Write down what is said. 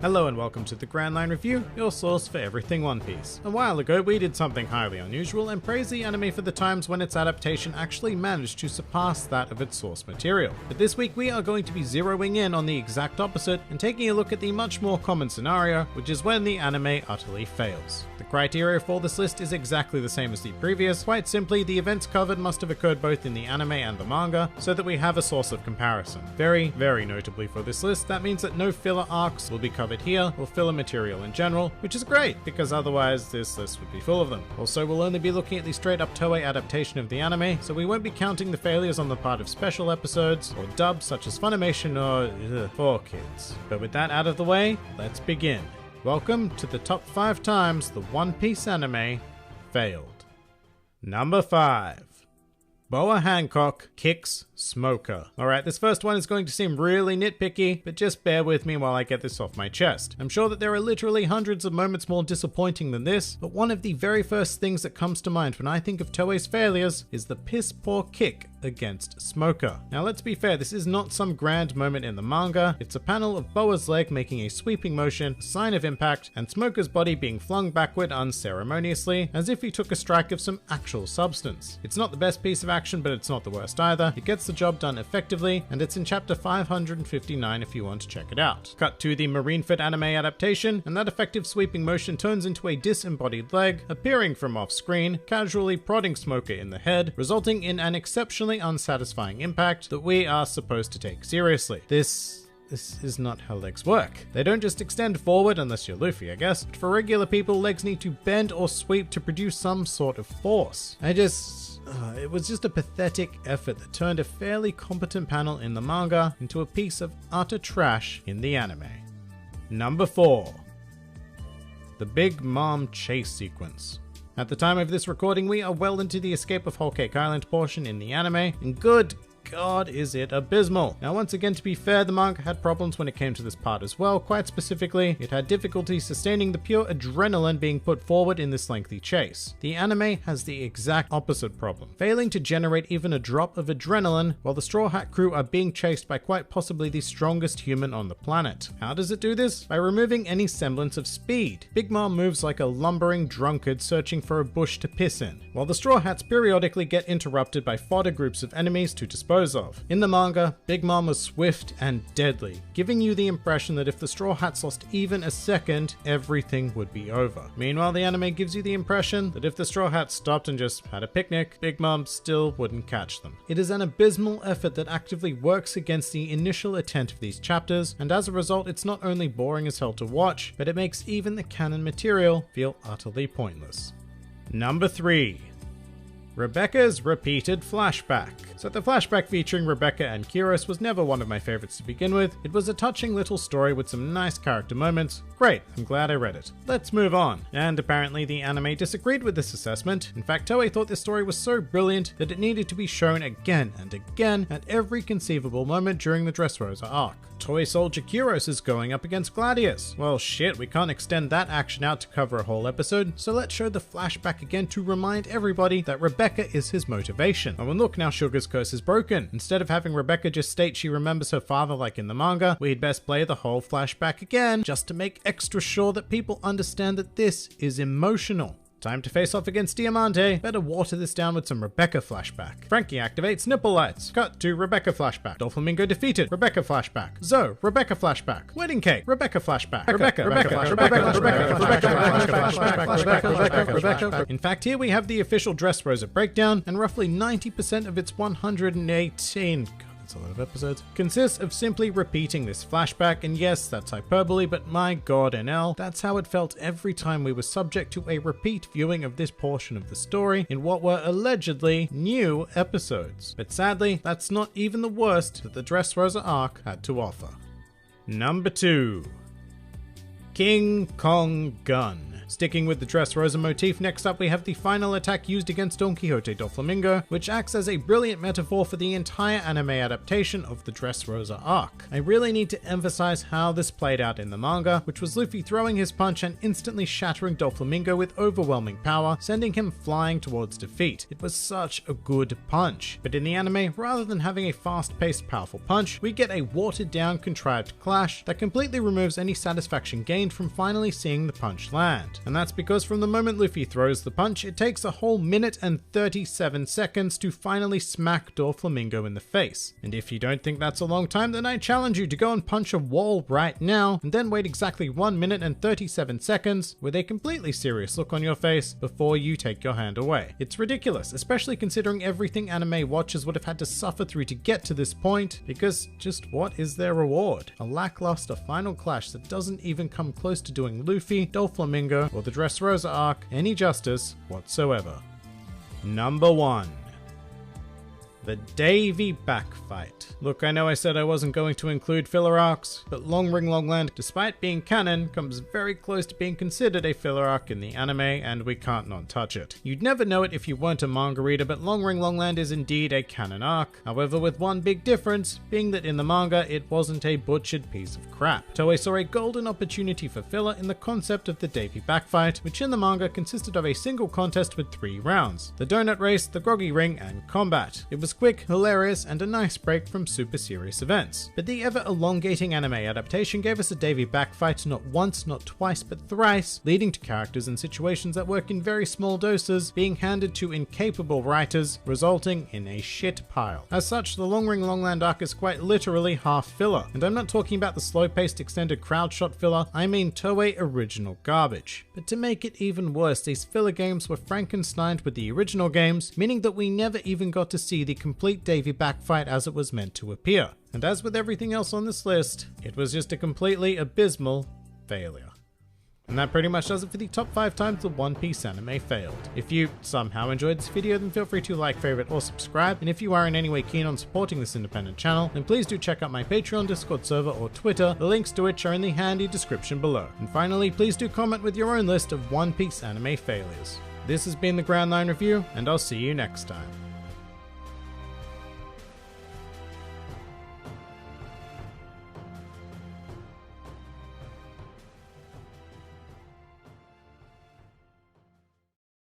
Hello and welcome to the Grand Line Review, your source for everything One Piece. A while ago we did something highly unusual and praised the anime for the times when its adaptation actually managed to surpass that of its source material. But this week we are going to be zeroing in on the exact opposite and taking a look at the much more common scenario, which is when the anime utterly fails. The criteria for this list is exactly the same as the previous. Quite simply, the events covered must have occurred both in the anime and the manga, so that we have a source of comparison. Very notably for this list, that means that no filler arcs will be covered here, or filler material in general, which is great, because otherwise this list would be full of them. Also, we'll only be looking at the straight up Toei adaptation of the anime, so we won't be counting the failures on the part of special episodes, or dubs such as Funimation or for kids. But with that out of the way, let's begin. Welcome to the top 5 times the One Piece anime failed. Number 5. Boa Hancock kicks Smoker. Alright, this first one is going to seem really nitpicky, but just bear with me while I get this off my chest. I'm sure that there are literally hundreds of moments more disappointing than this, but one of the very first things that comes to mind when I think of Toei's failures is the piss poor kick against Smoker. Now let's be fair, this is not some grand moment in the manga. It's a panel of Boa's leg making a sweeping motion, a sign of impact, and Smoker's body being flung backward unceremoniously, as if he took a strike of some actual substance. It's not the best piece of action, but it's not the worst either. It gets the job done effectively, and it's in chapter 559 if you want to check it out. Cut to the Marineford anime adaptation, and that effective sweeping motion turns into a disembodied leg, appearing from off screen, casually prodding Smoker in the head, resulting in an exceptionally unsatisfying impact that we are supposed to take seriously. This is not how legs work. They don't just extend forward unless you're Luffy, I guess. But for regular people, legs need to bend or sweep to produce some sort of force. It was just a pathetic effort that turned a fairly competent panel in the manga into a piece of utter trash in the anime. Number 4. The Big Mom chase sequence. At the time of this recording, we are well into the escape of Whole Cake Island portion in the anime, and good God, is it abysmal. Now once again, to be fair, the manga had problems when it came to this part as well. Quite specifically, it had difficulty sustaining the pure adrenaline being put forward in this lengthy chase. The anime has the exact opposite problem, failing to generate even a drop of adrenaline while the Straw Hat crew are being chased by quite possibly the strongest human on the planet. How does it do this? By removing any semblance of speed. Big Mom moves like a lumbering drunkard searching for a bush to piss in, while the Straw Hats periodically get interrupted by fodder groups of enemies to dispose of. In the manga, Big Mom was swift and deadly, giving you the impression that if the Straw Hats lost even a second, everything would be over. Meanwhile, the anime gives you the impression that if the Straw Hats stopped and just had a picnic, Big Mom still wouldn't catch them. It is an abysmal effort that actively works against the initial intent of these chapters, and as a result, it's not only boring as hell to watch, but it makes even the canon material feel utterly pointless. Number 3. Rebecca's repeated flashback. So the flashback featuring Rebecca and Kyros was never one of my favorites to begin with. It was a touching little story with some nice character moments. Great, I'm glad I read it. Let's move on. And apparently the anime disagreed with this assessment. In fact, Toei thought this story was so brilliant that it needed to be shown again and again at every conceivable moment during the Dressrosa arc. Toy Soldier Kyros is going up against Gladius. Well shit, we can't extend that action out to cover a whole episode, so let's show the flashback again to remind everybody that Rebecca is his motivation. Oh, and look, now Sugar's curse is broken. Instead of having Rebecca just state she remembers her father like in the manga, we'd best play the whole flashback again, just to make extra sure that people understand that this is emotional. Time to face off against Diamante. Better water this down with some Rebecca flashback. Frankie activates nipple lights. Cut to Rebecca flashback. Doflamingo defeated. Rebecca flashback. Zoe, Rebecca flashback. Wedding cake. Rebecca flashback. Rebecca. In fact, here we have the official Dressrosa breakdown, and roughly 90% of its 118. A lot of episodes, consists of simply repeating this flashback, and yes, that's hyperbole, but my god NL, that's how it felt every time we were subject to a repeat viewing of this portion of the story in what were allegedly new episodes. But sadly, that's not even the worst that the Dressrosa arc had to offer. Number 2. King Kong Gun. Sticking with the Dressrosa motif, next up we have the final attack used against Don Quixote Doflamingo, which acts as a brilliant metaphor for the entire anime adaptation of the Dressrosa arc. I really need to emphasize how this played out in the manga, which was Luffy throwing his punch and instantly shattering Doflamingo with overwhelming power, sending him flying towards defeat. It was such a good punch. But in the anime, rather than having a fast-paced powerful punch, we get a watered-down contrived clash that completely removes any satisfaction gained from finally seeing the punch land. And that's because from the moment Luffy throws the punch, it takes a whole minute and 37 seconds to finally smack Doflamingo in the face. And if you don't think that's a long time, then I challenge you to go and punch a wall right now, and then wait exactly 1 minute and 37 seconds with a completely serious look on your face before you take your hand away. It's ridiculous, especially considering everything anime watchers would have had to suffer through to get to this point, because just what is their reward? A lackluster final clash that doesn't even come close to doing Luffy, Doflamingo, or the Dressrosa arc any justice whatsoever. Number 1. The Davy Backfight. Look, I know I said I wasn't going to include filler arcs, but Long Ring Longland, despite being canon, comes very close to being considered a filler arc in the anime, and we can't not touch it. You'd never know it if you weren't a manga reader, but Long Ring Longland is indeed a canon arc, however with one big difference, being that in the manga it wasn't a butchered piece of crap. Toei saw a golden opportunity for filler in the concept of the Davy Backfight, which in the manga consisted of a single contest with 3 rounds: the donut race, the groggy ring, and combat. It was quick, hilarious, and a nice break from super serious events. But the ever elongating anime adaptation gave us a Davy Backfight not once, not twice, but thrice, leading to characters and situations that work in very small doses being handed to incapable writers, resulting in a shit pile. As such, the Long Ring Longland arc is quite literally half filler, and I'm not talking about the slow-paced extended crowd shot filler, I mean Toei original garbage. But to make it even worse, these filler games were Frankensteined with the original games, meaning that we never even got to see the complete Davy Backfight as it was meant to appear. And as with everything else on this list, it was just a completely abysmal failure. And that pretty much does it for the top 5 times the One Piece anime failed. If you somehow enjoyed this video, then feel free to like, favorite, or subscribe. And if you are in any way keen on supporting this independent channel, then please do check out my Patreon, Discord server, or Twitter, the links to which are in the handy description below. And finally, please do comment with your own list of One Piece anime failures. This has been the Ground Line Review, and I'll see you next time.